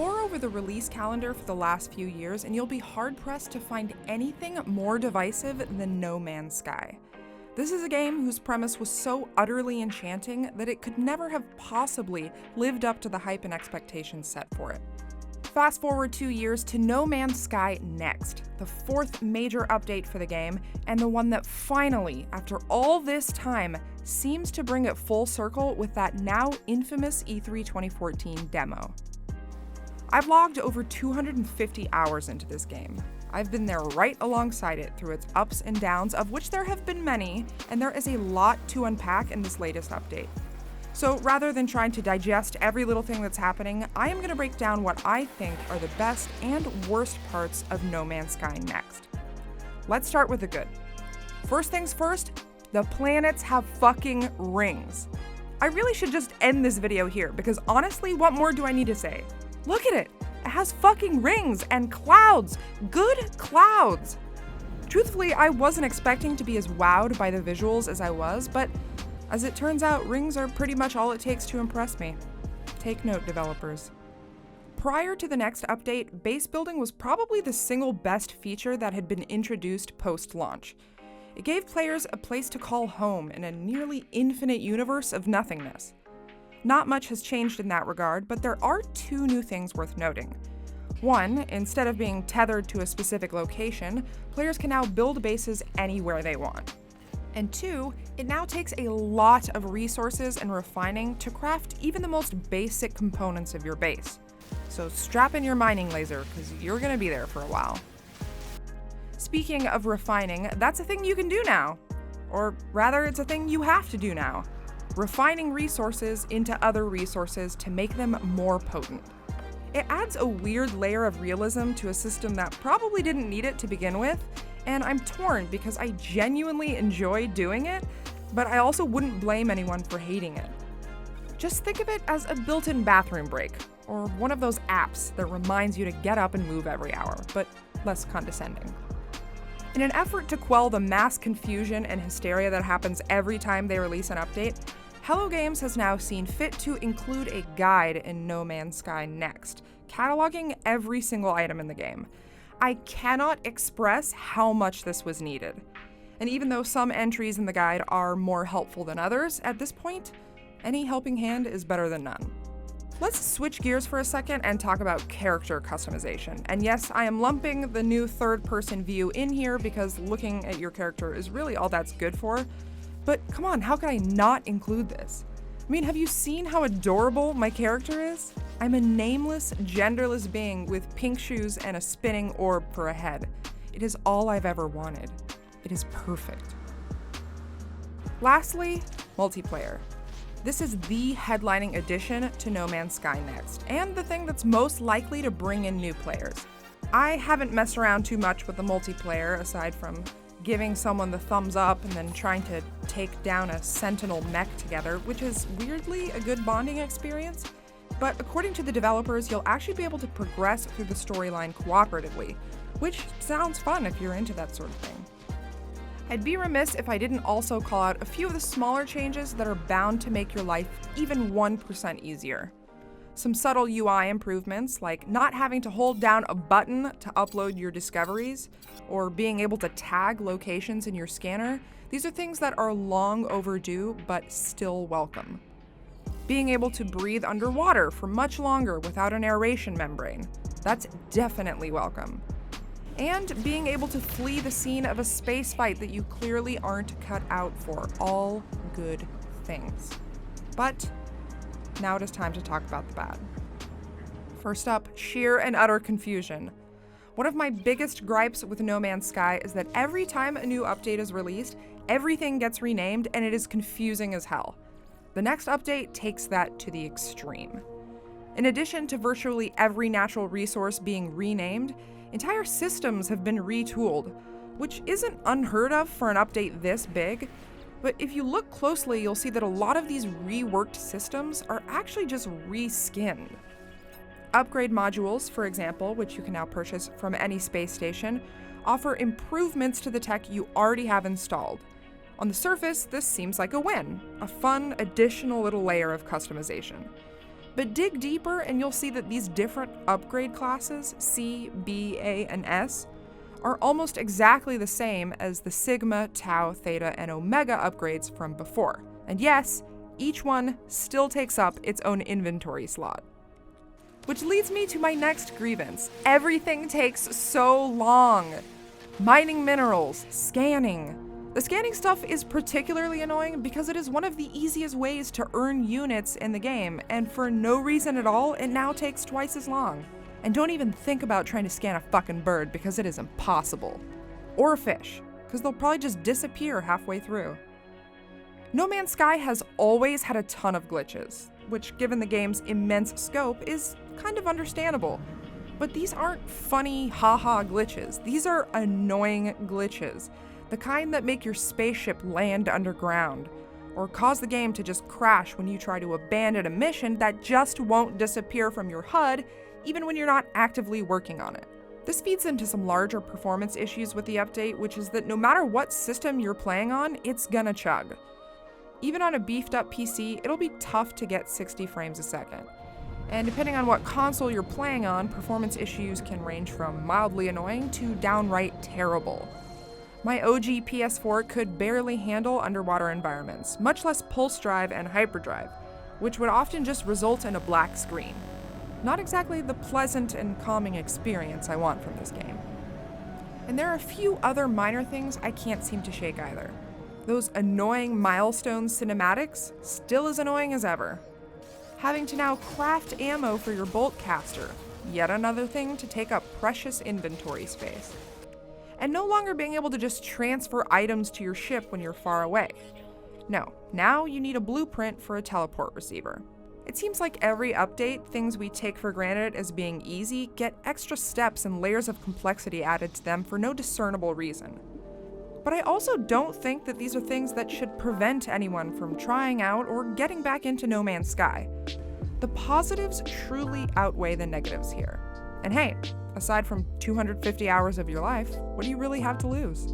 Pore over the release calendar for the last few years and you'll be hard-pressed to find anything more divisive than No Man's Sky. This is a game whose premise was so utterly enchanting that it could never have possibly lived up to the hype and expectations set for it. Fast forward 2 years to No Man's Sky Next, the fourth major update for the game, and the one that finally, after all this time, seems to bring it full circle with that now infamous E3 2014 demo. I've logged over 250 hours into this game. I've been there right alongside it through its ups and downs, of which there have been many, and there is a lot to unpack in this latest update. So rather than trying to digest every little thing that's happening, I am going to break down what I think are the best and worst parts of No Man's Sky Next. Let's start with the good. First things first, the planets have fucking rings. I really should just end this video here, because honestly, what more do I need to say? Look at it! It has fucking rings and clouds! Good clouds! Truthfully, I wasn't expecting to be as wowed by the visuals as I was, but as it turns out, rings are pretty much all it takes to impress me. Take note, developers. Prior to the next update, base building was probably the single best feature that had been introduced post-launch. It gave players a place to call home in a nearly infinite universe of nothingness. Not much has changed in that regard, but there are two new things worth noting. One, instead of being tethered to a specific location, players can now build bases anywhere they want. And two, it now takes a lot of resources and refining to craft even the most basic components of your base. So strap in your mining laser, because you're going to be there for a while. Speaking of refining, that's a thing you can do now. Or rather, it's a thing you have to do now. Refining resources into other resources to make them more potent. It adds a weird layer of realism to a system that probably didn't need it to begin with, and I'm torn because I genuinely enjoy doing it, but I also wouldn't blame anyone for hating it. Just think of it as a built-in bathroom break, or one of those apps that reminds you to get up and move every hour, but less condescending. In an effort to quell the mass confusion and hysteria that happens every time they release an update, Hello Games has now seen fit to include a guide in No Man's Sky Next, cataloging every single item in the game. I cannot express how much this was needed. And even though some entries in the guide are more helpful than others, at this point, any helping hand is better than none. Let's switch gears for a second and talk about character customization. And yes, I am lumping the new third-person view in here because looking at your character is really all that's good for. But come on, how could I not include this? I mean, have you seen how adorable my character is? I'm a nameless, genderless being with pink shoes and a spinning orb for a head. It is all I've ever wanted. It is perfect. Lastly, multiplayer. This is the headlining addition to No Man's Sky Next, and the thing that's most likely to bring in new players. I haven't messed around too much with the multiplayer, aside from giving someone the thumbs up and then trying to take down a sentinel mech together, which is weirdly a good bonding experience. But according to the developers, you'll actually be able to progress through the storyline cooperatively, which sounds fun if you're into that sort of thing. I'd be remiss if I didn't also call out a few of the smaller changes that are bound to make your life even 1% easier. Some subtle UI improvements, like not having to hold down a button to upload your discoveries, or being able to tag locations in your scanner. These are things that are long overdue, but still welcome. Being able to breathe underwater for much longer without an aeration membrane. That's definitely welcome. And being able to flee the scene of a space fight that you clearly aren't cut out for. All good things. But now it is time to talk about the bad. First up, sheer and utter confusion. One of my biggest gripes with No Man's Sky is that every time a new update is released, everything gets renamed and it is confusing as hell. The next update takes that to the extreme. In addition to virtually every natural resource being renamed, entire systems have been retooled, which isn't unheard of for an update this big, but if you look closely, you'll see that a lot of these reworked systems are actually just reskinned. Upgrade modules, for example, which you can now purchase from any space station, offer improvements to the tech you already have installed. On the surface, this seems like a win, a fun, additional little layer of customization. But dig deeper and you'll see that these different upgrade classes, C, B, A, and S, are almost exactly the same as the Sigma, Tau, Theta, and Omega upgrades from before. And yes, each one still takes up its own inventory slot. Which leads me to my next grievance. Everything takes so long. Mining minerals, scanning. The scanning stuff is particularly annoying because it is one of the easiest ways to earn units in the game, and for no reason at all, it now takes twice as long. And don't even think about trying to scan a fucking bird because it is impossible. Or a fish, because they'll probably just disappear halfway through. No Man's Sky has always had a ton of glitches, which given the game's immense scope is kind of understandable. But these aren't funny haha glitches, these are annoying glitches. The kind that make your spaceship land underground, or cause the game to just crash when you try to abandon a mission that just won't disappear from your HUD, even when you're not actively working on it. This feeds into some larger performance issues with the update, which is that no matter what system you're playing on, it's gonna chug. Even on a beefed up PC, it'll be tough to get 60 frames a second. And depending on what console you're playing on, performance issues can range from mildly annoying to downright terrible. My OG PS4 could barely handle underwater environments, much less pulse drive and hyperdrive, which would often just result in a black screen. Not exactly the pleasant and calming experience I want from this game. And there are a few other minor things I can't seem to shake either. Those annoying milestone cinematics, still as annoying as ever. Having to now craft ammo for your bolt caster, yet another thing to take up precious inventory space. And no longer being able to just transfer items to your ship when you're far away. No, now you need a blueprint for a teleport receiver. It seems like every update, things we take for granted as being easy get extra steps and layers of complexity added to them for no discernible reason. But I also don't think that these are things that should prevent anyone from trying out or getting back into No Man's Sky. The positives truly outweigh the negatives here. And hey, aside from 250 hours of your life, what do you really have to lose?